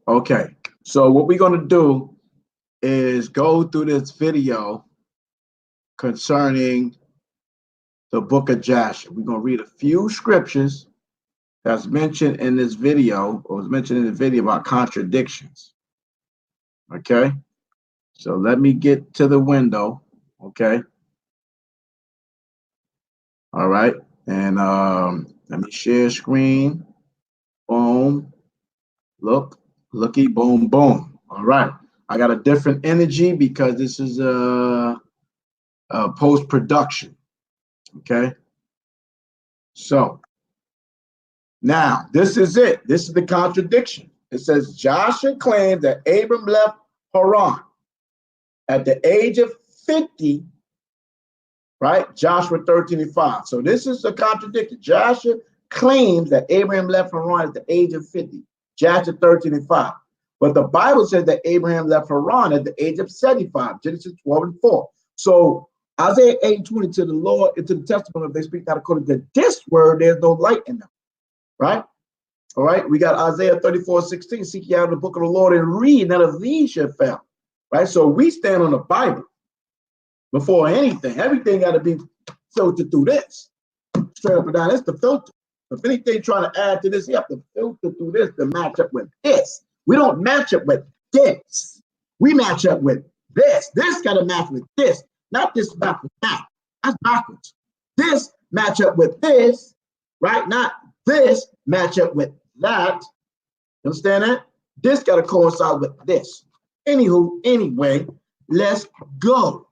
Okay, so what we're going to do is go through this video concerning the book of Jasher. We're going to read a few scriptures that's mentioned in this video, or was mentioned in the video about contradictions. Okay, so let me get to the window. Okay, all right, and let me share screen. Boom, looky, boom, boom. All right, I got a different energy because this is a post production. Okay, so now this is it. This is the contradiction. It says Joshua claimed that Abram left Haran at the age of 50, right? Joshua 13:5. So this is a contradiction. Joshua claims that Abraham left Haran at the age of 50. Joshua 13:5. But the Bible says that Abraham left Haran at the age of 75. Genesis 12:4. So Isaiah 8:20, to the Lord, into the testimony, if they speak not according to this word, there's no light in them. Right? All right. We got Isaiah 34:16. Seek ye out the book of the Lord and read, none of these shall fail. Right? So we stand on the Bible before anything. Everything got to be filtered through this. Straight up and down. It's the filter. If anything trying to add to this, you have to filter through this to match up with this. We don't match up with this. We match up with this. This got to match with this. Not this match with that. That's backwards. This match up with this, right? Not this match up with that. You understand that? This got to coincide with this. Anywho, anyway, let's go.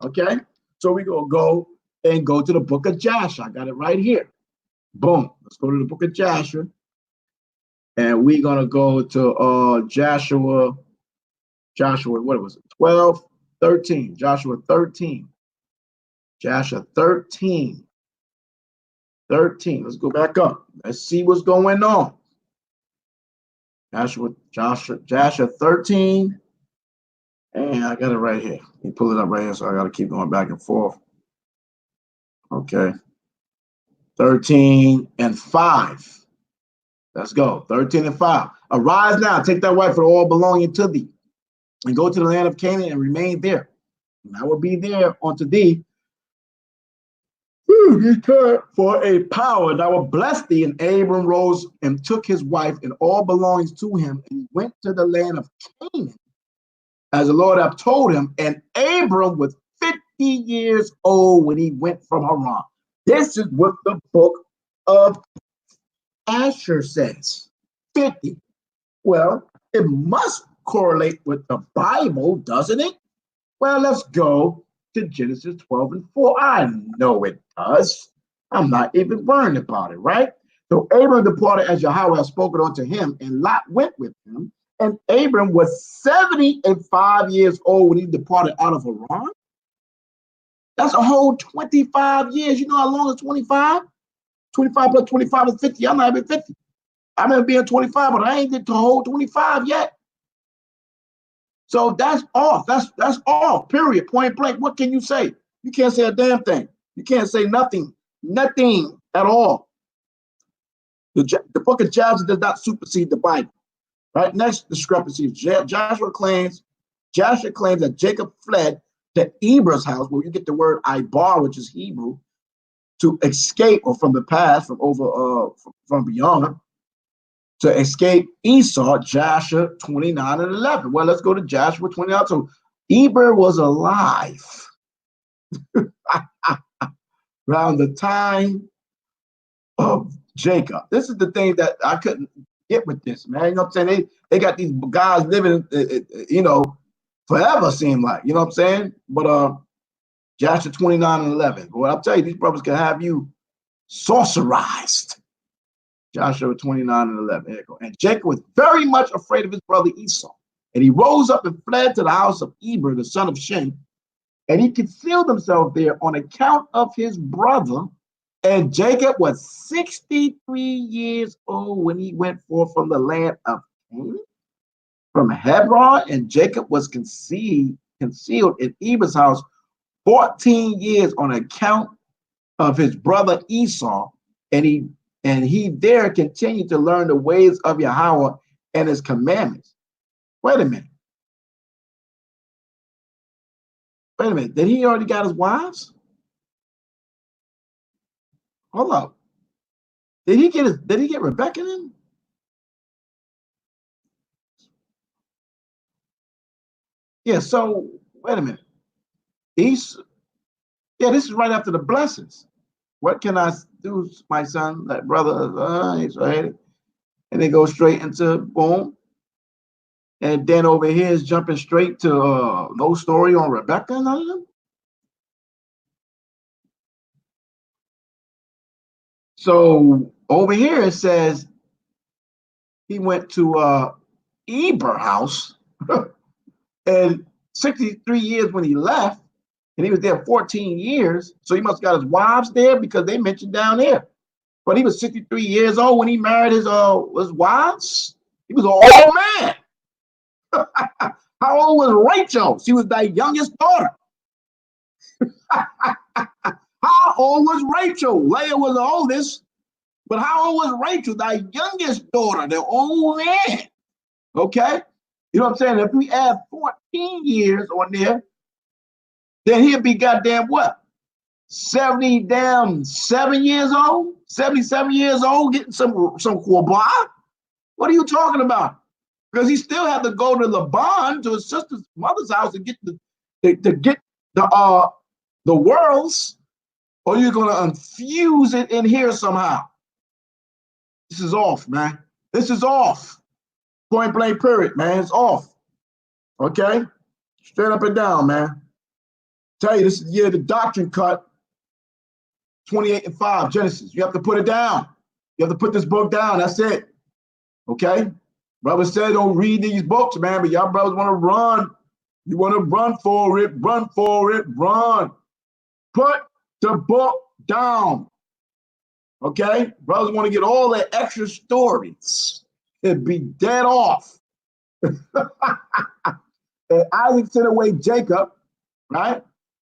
Okay, so we're going to go to the book of Jasher. I got it right here. Boom. Let's go to the book of Jasher. And we're going to go to Joshua, what was it? 12, 13. Joshua 13. Joshua 13. 13. Let's go back up. Let's see what's going on. Joshua 13. And I got it right here. Let me pull it up right here, so I got to keep going back and forth. Okay. 13:5. Let's go. 13:5. Arise now, take thy wife for all belonging to thee, and go to the land of Canaan and remain there. And I will be there unto thee for a power, and I will bless thee. And Abram rose and took his wife and all belongings to him, and went to the land of Canaan, as the Lord have told him. And Abram was 50 years old when he went from Haran. This is what the book of Jasher says. 50. Well, it must correlate with the Bible, doesn't it? Well, let's go to Genesis 12:4. I know it does. I'm not even worried about it, right? So Abram departed as Yahweh had spoken unto him, and Lot went with him. And Abram was 75 years old when he departed out of Haran. That's a whole 25 years. You know how long is 25? 25 plus 25 is 50. I'm not even 50. I remember being 25, but I ain't get to whole 25 yet. So that's off. That's off, period, point blank. What can you say? You can't say a damn thing. You can't say nothing at all. The book of Jasher does not supersede the Bible. Right, next discrepancy. Jasher claims that Jacob fled to Eber's house, where you get the word Ibar, which is Hebrew, to escape, or from the past, from beyond, to escape Esau. Jasher 29:11. Well, let's go to Joshua 29. So Eber was alive around the time of Jacob. This is the thing that I couldn't get with this, man. You know what I'm saying? They got these guys living, forever, seem like. You know what I'm saying? But Joshua 29:11. But what I'll tell you, these brothers can have you sorcerized. Joshua 29:11. There you go. And Jacob was very much afraid of his brother Esau. And he rose up and fled to the house of Eber, the son of Shem. And he concealed himself there on account of his brother. And Jacob was 63 years old when he went forth from the land of Canaan, from Hebron. And Jacob was concealed in Eber's house 14 years on account of his brother Esau. And he there continued to learn the ways of Yahweh and his commandments. Wait a minute. Wait a minute. Did he already got his wives? Hold up. Did he get Rebecca then? Yeah, so wait a minute. This is right after the blessings. What can I do, my son, that brother? And they go straight into boom. And then over here is jumping straight to no story on Rebecca, none of them. So over here it says he went to Eber house and 63 years when he left, and he was there 14 years. So he must have got his wives there because they mentioned down there. But he was 63 years old when he married his wives. He was an old man. How old was Rachel? She was thy youngest daughter. How old was Rachel? Leah was the oldest. But how old was Rachel, thy youngest daughter, the old man? Okay? You know what I'm saying? If we add 14 years on there, then he'll be goddamn what? 70 damn 7 years old? 77 years old getting some quabah? What are you talking about? Because he still had to go to Laban, to his sister's mother's house, to get the worlds, or you're gonna infuse it in here somehow. This is off, man. This is off. Point blank period, man. It's off. Okay? Straight up and down, man. Tell you, this is the year the doctrine cut 28:5, Genesis. You have to put it down. You have to put this book down. That's it. Okay? Brother said don't read these books, man, but y'all brothers want to run. You want to run for it, run for it, run. Put the book down. Okay? Brothers want to get all the extra stories. It'd be dead off. And Isaac sent away Jacob, right?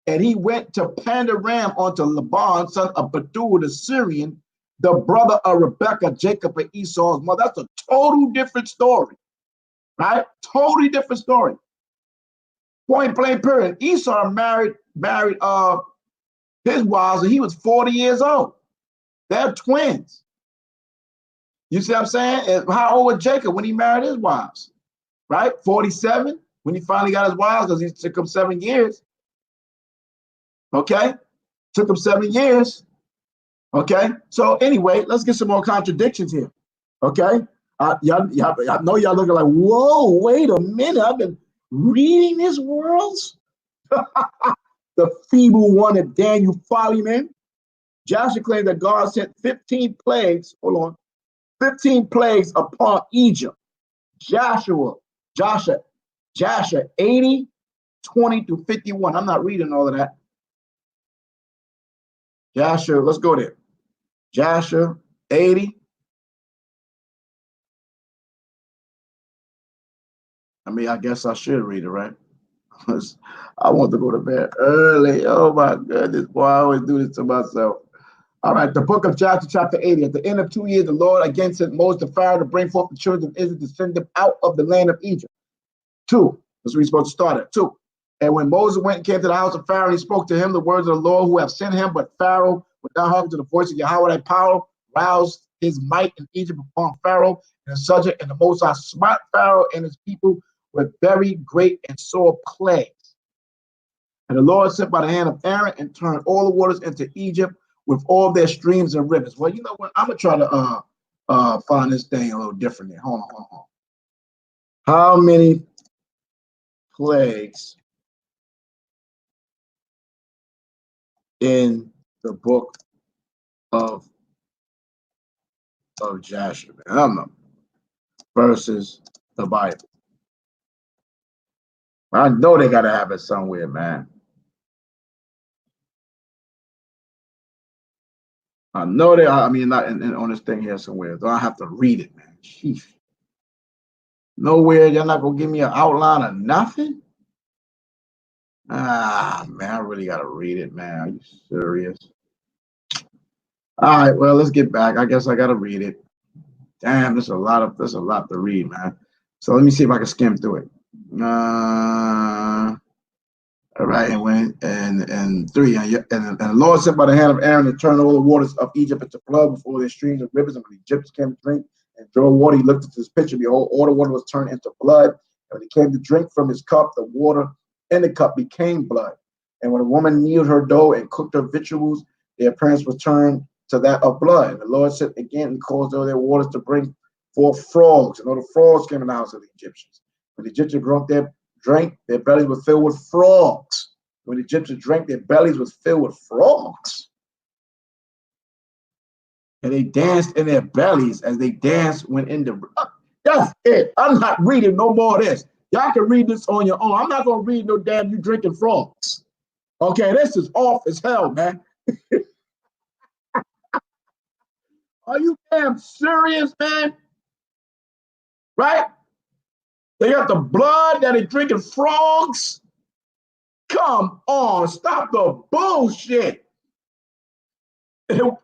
And he went to Pandaram unto Laban, son of Bethuel the Syrian, the brother of Rebekah, Jacob and Esau's mother. That's a total different story, right? Totally different story. Point blank period. Esau married his wives, and he was 40 years old. They're twins. You see what I'm saying? And how old was Jacob when he married his wives? Right? 47 when he finally got his wives, because it took him 7 years. Okay? Took him 7 years. Okay? So anyway, let's get some more contradictions here. Okay? I know y'all looking like, whoa, wait a minute. I've been reading this worlds. The feeble one of Daniel Follyman. Jasher claimed that God sent 15 plagues. Hold on. 15 plagues upon Egypt. Jasher 80, 20 to 51. I'm not reading all of that. Jasher, let's go there. Jasher 80. I mean, I guess I should read it, right? I want to go to bed early. Oh my goodness, boy, I always do this to myself. All right, the book of Jasher, chapter 80. At the end of 2 years, the Lord again sent Moses to Pharaoh to bring forth the children of Israel to send them out of the land of Egypt. 2. That's where he's supposed to start at. 2. And when Moses went and came to the house of Pharaoh, he spoke to him the words of the Lord who have sent him. But Pharaoh would not hearken to the voice of Yahweh, thy power, roused his might in Egypt upon Pharaoh and his subject, and the Most High smote Pharaoh and his people with very great and sore plagues. And the Lord sent by the hand of Aaron and turned all the waters into Egypt with all their streams and rivers. Well, you know what? I'm gonna try to find this thing a little differently. Hold on. How many plagues in the book of Jasher? I don't know. Versus the Bible. I know they gotta have it somewhere, man. I know they. I mean, not on this thing here somewhere. So I have to read it, man. Sheesh. Nowhere. You're not gonna give me an outline of nothing. Ah, man, I really gotta read it, man. Are you serious? All right. Well, let's get back. I guess I gotta read it. Damn, there's a lot to read, man. So let me see if I can skim through it. All right, and when and three, and the Lord sent by the hand of Aaron to turn all the waters of Egypt into blood before their streams and rivers, and when the Egyptians came to drink and draw water, he looked at this picture. Behold, all the water was turned into blood. And when he came to drink from his cup, the water in the cup became blood. And when a woman kneaded her dough and cooked her victuals, their appearance was turned to that of blood. And the Lord said again and caused all their waters to bring forth frogs. And all the frogs came in the house of the Egyptians. When the Egyptians drank, their bellies were filled with frogs. When the Egyptians drank, their bellies was filled with frogs. And they danced in their bellies as they danced when in the. That's it. I'm not reading no more of this. Y'all can read this on your own. I'm not going to read no damn you drinking frogs. Okay, this is off as hell, man. Are you damn serious, man? Right? They got the blood that they drinking frogs. Come on, stop the bullshit.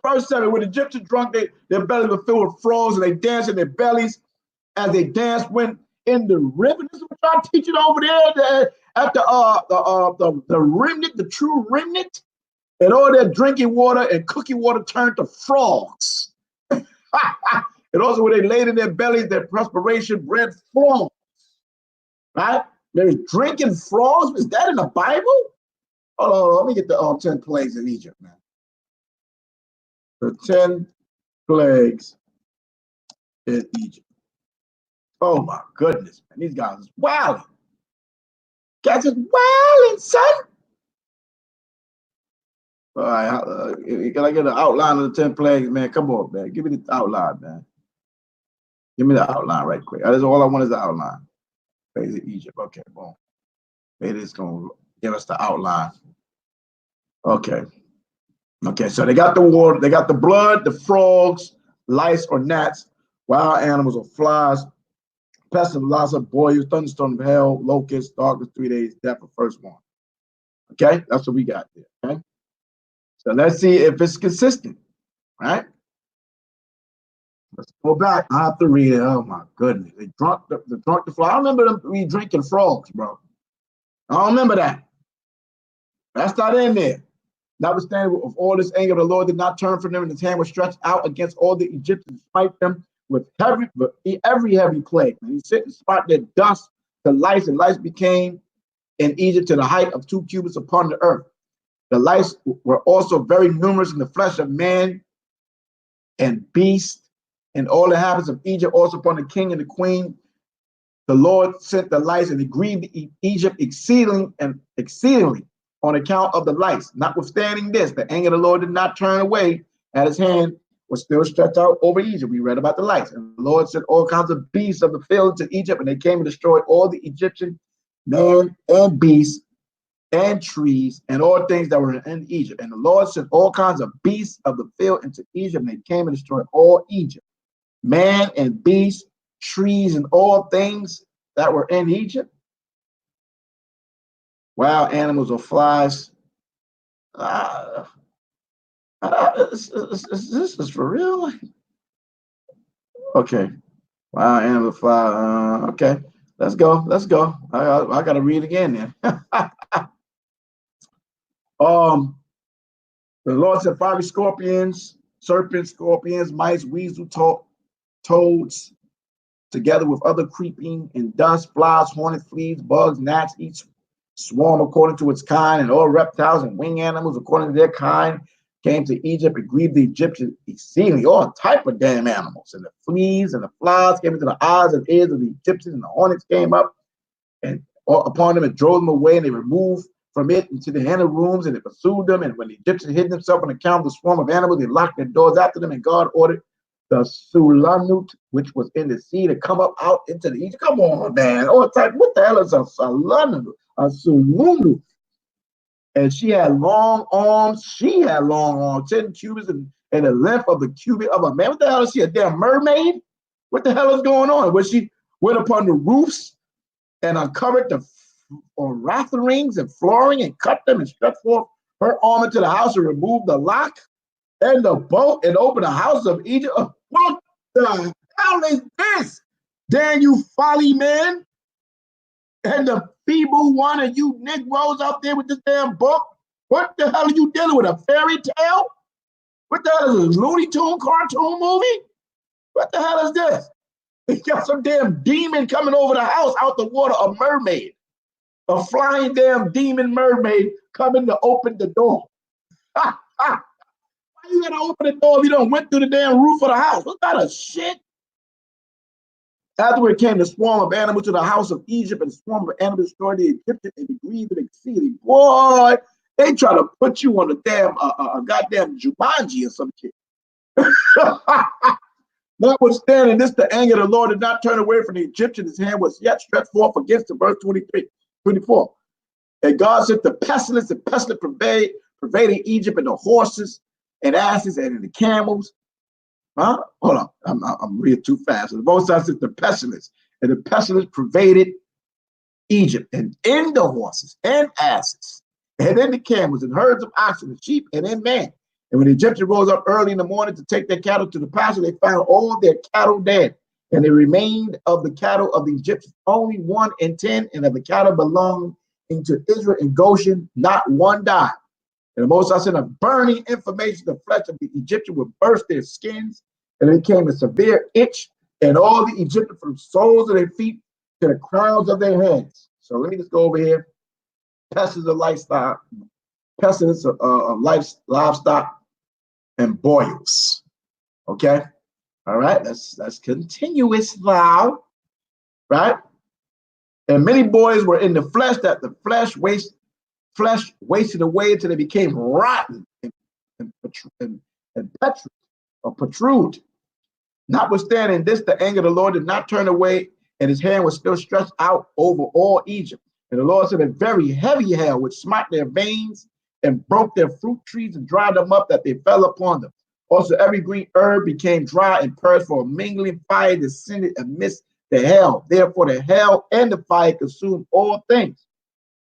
Verse 7, when the Egyptians drunk, their bellies were filled with frogs, and they danced in their bellies as they danced when in the river. This is what y'all teaching over there at the remnant, the true remnant, and all their drinking water and cooking water turned to frogs. And also when they laid in their bellies, their perspiration bred frogs. Right? There's drinking frogs. Is that in the Bible? Hold on, let me get the 10 plagues in Egypt, man. The 10 plagues in Egypt. Oh my goodness, man. These guys is wilding. Guys is wilding, son. All right, can I get an outline of the 10 plagues, man? Come on, man. Give me the outline, man. Give me the outline right quick. That's all I want is the outline. Plagues in Egypt. Okay, boom. Maybe it's going to give us the outline. Okay. Okay, so they got the water, they got the blood, the frogs, lice or gnats, wild animals or flies, pestilence, loss of boils, thunderstorm of hell, locusts, darkness, 3 days, death of firstborn. Okay, that's what we got there. Okay, so let's see if it's consistent, right? Let's go back. I have to read it. Oh my goodness, they drunk the fly. I remember them drinking frogs, bro. I don't remember that. That's not in there. Notwithstanding of all this anger, the Lord did not turn from them, and his hand was stretched out against all the Egyptians, smite them with every heavy plague. And he sent and spot their dust to lice, and lice became in Egypt to the height of 2 cubits upon the earth. The lice were also very numerous in the flesh of man and beast, and all the inhabitants of Egypt, also upon the king and the queen. The Lord sent the lice, and it grieved Egypt exceedingly on account of the lice. Notwithstanding this, the anger of the Lord did not turn away, and his hand was still stretched out over Egypt. We read about the lice. And the Lord sent all kinds of beasts of the field to Egypt, and they came and destroyed all the Egyptian man and beasts and trees and all things that were in Egypt. And the Lord sent all kinds of beasts of the field into Egypt, and they came and destroyed all Egypt, man and beast, trees, and all things that were in Egypt. Wild animals or flies. This is for real. Okay. Wild animals, fly. Okay. Let's go. Let's go. I gotta read again then. The Lord said fiery scorpions, serpents, scorpions, mice, weasel, toads, together with other creeping and dust, flies, hornets, fleas, bugs, gnats, each swarm according to its kind, and all reptiles and wing animals according to their kind came to Egypt and grieved the Egyptians exceedingly. All type of damn animals, and the fleas and the flies came into the eyes and ears of the Egyptians, and the hornets came up and upon them and drove them away, and they removed from it into the inner rooms, and they pursued them. And when the Egyptians hid themselves on account of the swarm of animals, they locked their doors after them, and God ordered the Sulanut, which was in the sea, to come up out into the Egypt. Come on, man. All type. What the hell is a Sulanut? A Sulanut. And she had long arms. 10 cubits, and the length of the cubit of a man. What the hell is she? A damn mermaid? What the hell is going on? When she went upon the roofs and uncovered the rafterings and flooring and cut them and stretched forth her arm into the house and removed the lock and the boat and opened the house of Egypt. What? the hell is this? Dan, you folly man, and the feeble one, and you Negroes out there with this damn book. What the hell are you dealing with? A fairy tale? What the hell is this? Looney Tune cartoon movie? What the hell is this? You got some damn demon coming over the house out the water, a mermaid. A flying damn demon mermaid coming to open the door. Why you gotta open the door if you don't went through the damn roof of the house? What kind of shit? Afterward came the swarm of animals to the house of Egypt, and the swarm of animals destroyed the Egyptians, and they grieved exceedingly. Boy, they try to put you on a damn goddamn Jumanji or some shit. Notwithstanding this, the anger of the Lord did not turn away from the Egyptian. His hand was yet stretched forth against him. Verse 24. And God sent the pestilence, and pestilence pervading Egypt, and the horses and asses and the camels. Huh? Hold on. I'm reading too fast. So the Most High sent the pestilence, and the pestilence pervaded Egypt, and in the horses and asses, and in the camels, and herds of oxen, and sheep, and in man. And when the Egyptians rose up early in the morning to take their cattle to the pasture, they found all their cattle dead. And there remained of the cattle of the Egyptians only 1 in 10, and of the cattle belonging to Israel in Goshen, not one died. And the Most High sent a burning information, the flesh of the Egyptian would burst their skins, and it became a severe itch, and all the Egyptians from the soles of their feet to the crowns of their heads. So let me just go over here. Pestilence of lifestyle, pestilence of livestock, and boils. Okay, all right. That's continuous now, right? And many boys were in the flesh, that the flesh wasted away until they became rotten and protrude. Notwithstanding this, the anger of the Lord did not turn away, and his hand was still stretched out over all Egypt. And the Lord sent a very heavy hail, which smote their veins and broke their fruit trees and dried them up, that they fell upon them. Also, every green herb became dry and perished, for a mingling fire descended amidst the hail. Therefore, the hail and the fire consumed all things.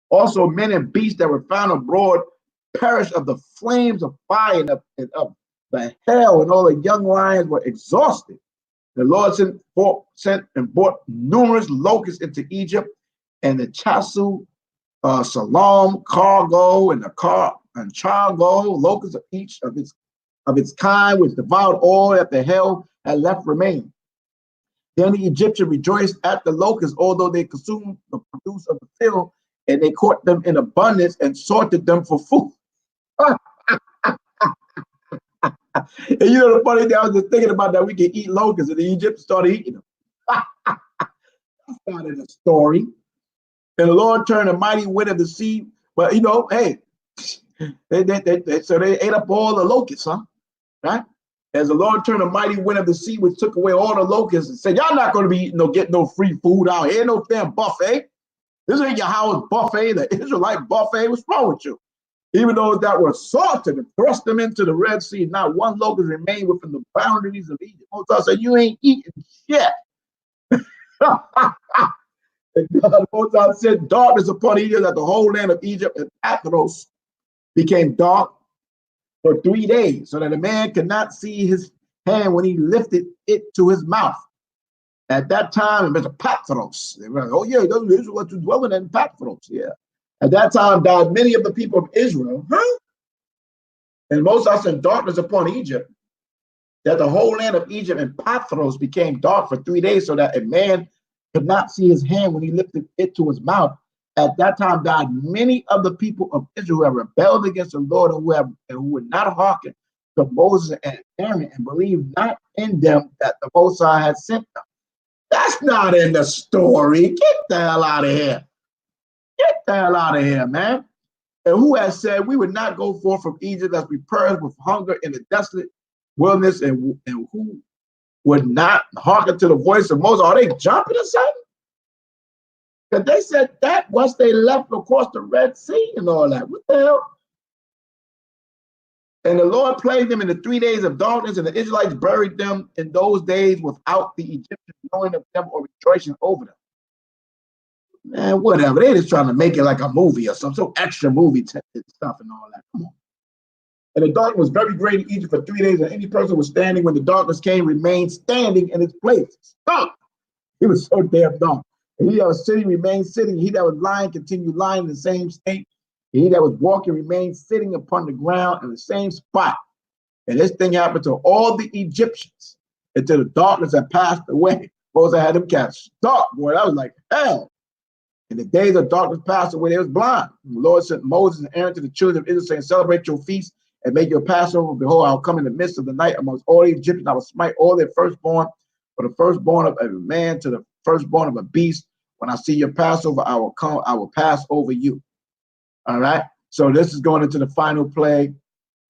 Also, men and beasts that were found abroad perished of the flames of fire and of the hail, and all the young lions were exhausted. The Lord sent and brought numerous locusts into Egypt, and the Chasu, Salam, Cargo, and the Chargo, locusts of each of its kind, which devoured all that the hail had left remain. Then the Egyptians rejoiced at the locusts, although they consumed the produce of the field, and they caught them in abundance and sorted them for food. And you know the funny thing, I was just thinking about that we can eat locusts, and the Egyptians started eating them. That's not in the story. And the Lord turned a mighty wind of the sea. But you know, hey, so they ate up all the locusts, huh? Right? As the Lord turned a mighty wind of the sea, which took away all the locusts, and said, "Y'all not going to be eating get no free food out here, no damn buffet. This ain't your house buffet, the Israelite buffet. What's wrong with you?" Even those that were salted and thrust them into the Red Sea, not one locust remained within the boundaries of Egypt. Moses said, "You ain't eating shit." And God, Moses said, "Darkness upon Egypt, that the whole land of Egypt and Pathros became dark for 3 days, so that a man could not see his hand when he lifted it to his mouth." At that time, it was a Pathros. They were like, "Oh yeah, those Israelites were dwelling in Pathros." Yeah. At that time died many of the people of Israel. Huh? And Moses sent darkness upon Egypt, that the whole land of Egypt and Pathros became dark for 3 days, so that a man could not see his hand when he lifted it to his mouth. At that time died many of the people of Israel who had rebelled against the Lord, and who would not hearken to Moses and Aaron, and believed not in them that the Most High had sent them. That's not in the story. Get the hell out of here. Get the hell out of here, man. And who has said, "We would not go forth from Egypt, as we perished with hunger in the desolate wilderness," and who would not hearken to the voice of Moses? Are they jumping or something? Because they said that once they left across the Red Sea and all that. What the hell? And the Lord plagued them in the 3 days of darkness, and the Israelites buried them in those days without the Egyptians knowing of them or rejoicing over them. Man, whatever. They just trying to make it like a movie or some extra movie stuff and all that. Come on. And the darkness was very great in Egypt for 3 days, and any person who was standing when the darkness came remained standing in his place. Stop! He was so damn dumb. And he that was sitting remained sitting. He that was lying continued lying in the same state. And he that was walking remained sitting upon the ground in the same spot. And this thing happened to all the Egyptians until the darkness had passed away. Moses had them cats stuck, boy. That was like hell. In the days of darkness passed away, they was blind. And the Lord sent Moses and Aaron to the children of Israel, saying, celebrate your feast and make your Passover. Behold, I will come in the midst of the night amongst all the Egyptians. I will smite all their firstborn, for the firstborn of every man to the firstborn of a beast. When I see your Passover, I will come, I will pass over you. All right. So this is going into the final plague.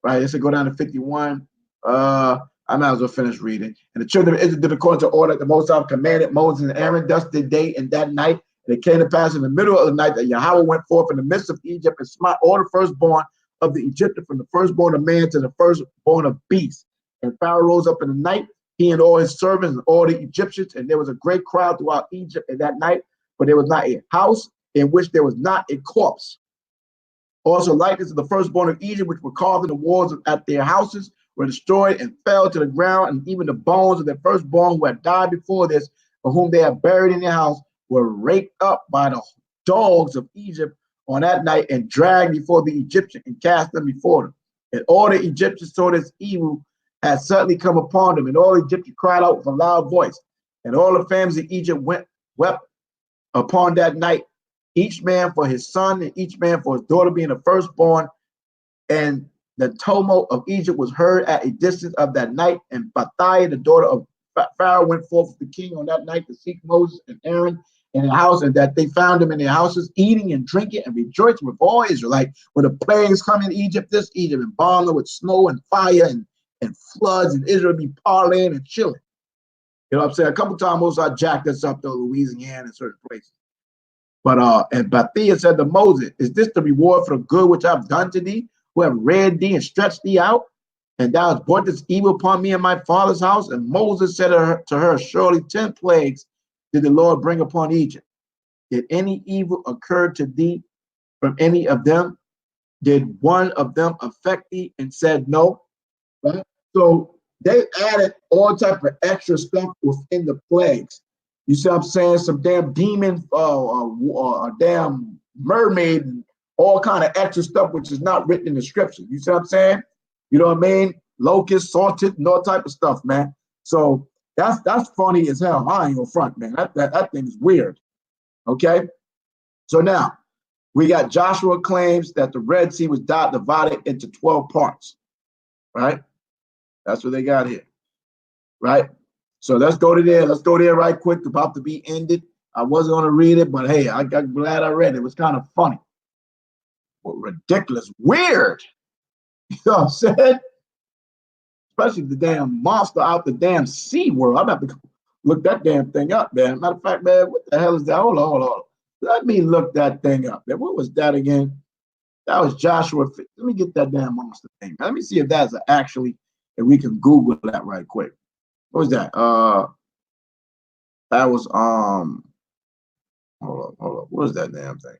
Right. This will go down to 51. I might as well finish reading. And the children of Israel did according to order that the Most High commanded Moses and Aaron. Thus did they in that night. And it came to pass in the middle of the night that Yahweh went forth in the midst of Egypt and smite all the firstborn of the Egyptian, from the firstborn of man to the firstborn of beast. And Pharaoh rose up in the night, he and all his servants and all the Egyptians, and there was a great crowd throughout Egypt in that night, but there was not a house in which there was not a corpse. Also, likeness of the firstborn of Egypt, which were carved in the walls at their houses, were destroyed and fell to the ground, and even the bones of their firstborn who had died before this, or whom they had buried in their house, were raked up by the dogs of Egypt on that night and dragged before the Egyptian and cast them before them. And all the Egyptians saw this evil had suddenly come upon them, and all the Egyptians cried out with a loud voice. And all the families of Egypt wept upon that night, each man for his son and each man for his daughter, being the firstborn. And the tumult of Egypt was heard at a distance of that night. And Bathia, the daughter of Pharaoh, went forth with the king on that night to seek Moses and Aaron in the house, and that they found them in their houses, eating and drinking and rejoicing with all Israelites. When the plagues come in Egypt, this Egypt, and bomb them with snow and fire and floods, and Israel be parlaying and chilling. You know what I'm saying? A couple times, Moses, I jacked us up to Louisiana and certain places. But and Bathia said to Moses, is this the reward for the good which I've done to thee, who have reared thee and stretched thee out? And thou hast brought this evil upon me and my father's house. And Moses said to her, surely 10 plagues did the Lord bring upon Egypt. Did any evil occur to thee from any of them? Did one of them affect thee? And said no. Right? So they added all type of extra stuff within the plagues. You see what I'm saying? Some damn demon, a damn mermaid, and all kind of extra stuff which is not written in the scripture. You see what I'm saying? You know what I mean? Locust, salted, and all type of stuff, man. So that's funny as hell. I ain't gonna front, man. That thing is weird. Okay. So now we got Joshua claims that the Red Sea was divided into 12 parts. Right? That's what they got here. Right? So let's go to there. Let's go there right quick. About to be ended. I wasn't going to read it, but hey, I got glad I read it. It was kind of funny. But ridiculous. Weird. You know what I'm saying? Especially the damn monster out the damn sea world. I'm going to have to look that damn thing up, man. Matter of fact, man, what the hell is that? Hold on. Let me look that thing up, man. What was that again? That was Joshua. Let me get that damn monster thing. Let me see if that's actually, if we can Google that right quick. What was that? That was hold up. What was that damn thing?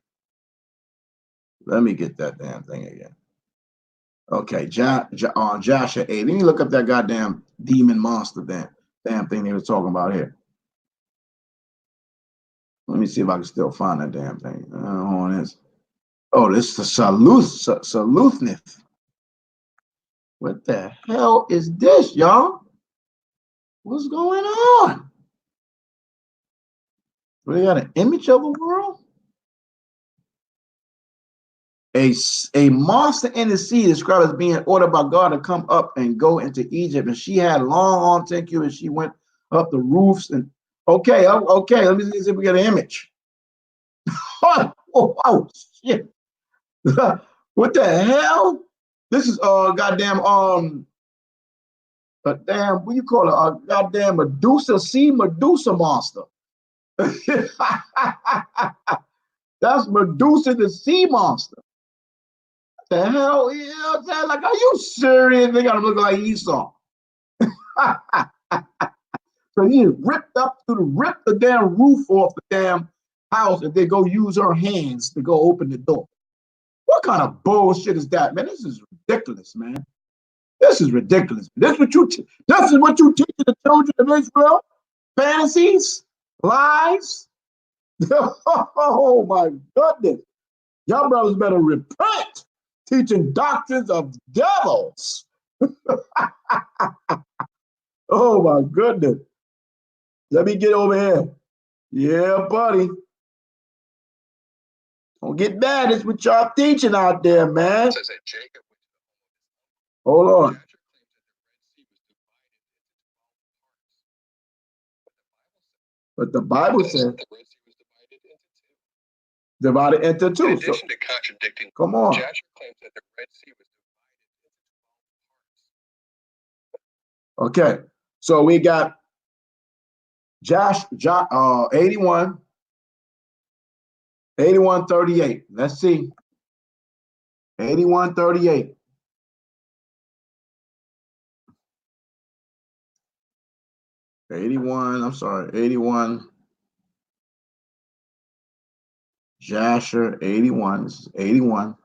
Let me get that damn thing again. Okay, Jasher 8. Let me look up that goddamn demon monster damn thing they were talking about here. Let me see if I can still find that damn thing. This is the Saluthnith. What the hell is this, y'all? What's going on? We got an image of a world? A monster in the sea described as being ordered by God to come up and go into Egypt. And she had long arms, thank you, and she went up the roofs. And okay, let me see if we get an image. oh shit. What the hell? This is goddamn a damn, what do you call it? A goddamn Medusa monster. That's Medusa the sea monster. What the hell? You know what I'm saying? Like, are you serious? They gotta look like Esau. So he ripped the damn roof off the damn house, and they go use her hands to go open the door. What kind of bullshit is that, man? This is ridiculous, man. This is ridiculous. This is what you teach the children of Israel? Fantasies, lies. Oh my goodness. Y'all brothers better repent, teaching doctrines of devils. Oh my goodness. Let me get over here. Yeah, buddy. Don't get mad. It's what y'all teaching out there, man. Hold on. But the Bible says divided into two. In addition to contradicting, come on. Jasher claims that the Red Sea was divided into 12 parts. Okay, so we got 81:38. Let's see. 81:38. 81, I'm sorry, 81. Jasher 81. This is 81.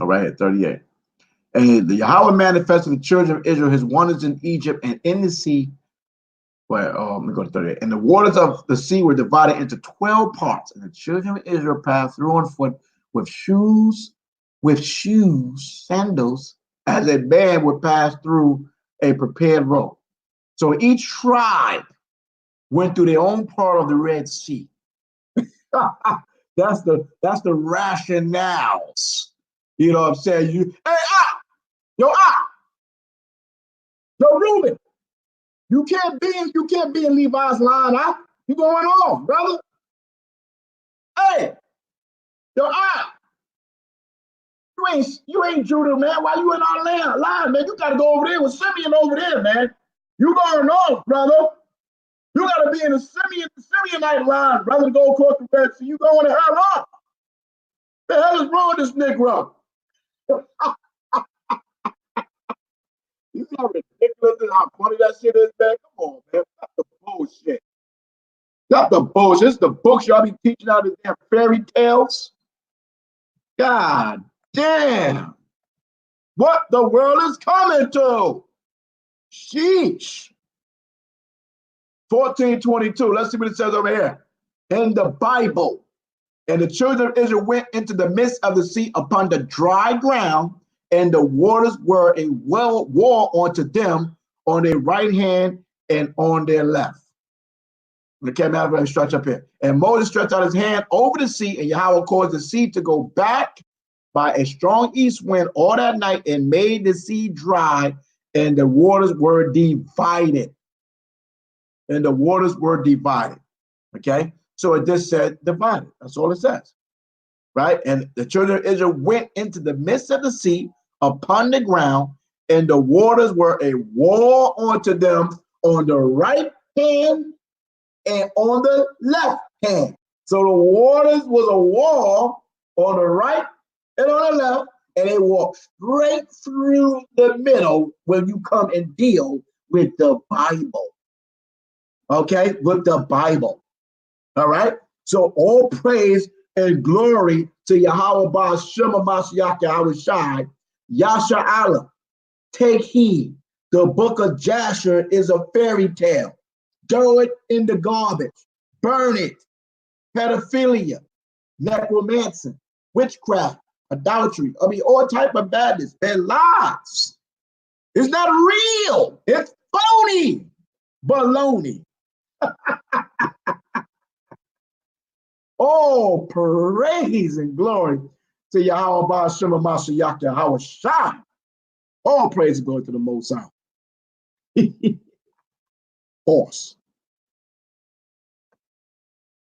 All right, at 38. And the Yahweh manifested to the children of Israel his wonders in Egypt and in the sea. Well, let me go to 38. And the waters of the sea were divided into 12 parts, and the children of Israel passed through on foot with shoes, sandals, as a man would pass through a prepared road. So each tribe went through their own part of the Red Sea. That's the rationales. You know what I'm saying? Yo, Reuben, you can't be in Levi's line, You going on, brother? Hey, yo, you ain't Judah, man. Why you in our line, man? You gotta go over there with Simeon over there, man. You going off, brother? You gotta be in the Simeonite line, brother, to go across the Red Sea. You going to hell up? The hell is wrong with this Negro? You know how ridiculous and how funny that shit is, man? Come on, man. Stop the bullshit. Stop the bullshit. It's the books y'all be teaching out of damn fairy tales. God damn. What the world is coming to? Sheesh. 14:22. Let's see what it says over here. In the Bible. And the children of Israel went into the midst of the sea upon the dry ground, and the waters were a wall unto them on their right hand and on their left. Okay, matter of stretch up here. And Moses stretched out his hand over the sea, and Yahweh caused the sea to go back by a strong east wind all that night, and made the sea dry, and the waters were divided. And the waters were divided. Okay, so it just said divided. That's all it says. Right? And the children of Israel went into the midst of the sea upon the ground, and the waters were a wall unto them on the right hand and on the left hand. So the waters was a wall on the right and on the left, and they walk straight through the middle when you come and deal with the Bible. Okay, with the Bible. All right. So all praise and glory to Yahweh Ba Shema Mashiach Yahweh Shai, Yasha Allah. Take heed. The book of Jasher is a fairy tale. Throw it in the garbage. Burn it. Pedophilia, necromancy, witchcraft, adultery. I mean, all type of badness. They're lies. It's not real. It's phony. Baloney. Oh, praise and glory to Yahweh Ba Shema Mashiach Yahweh Shai. All praise and glory to the Most High. Horse.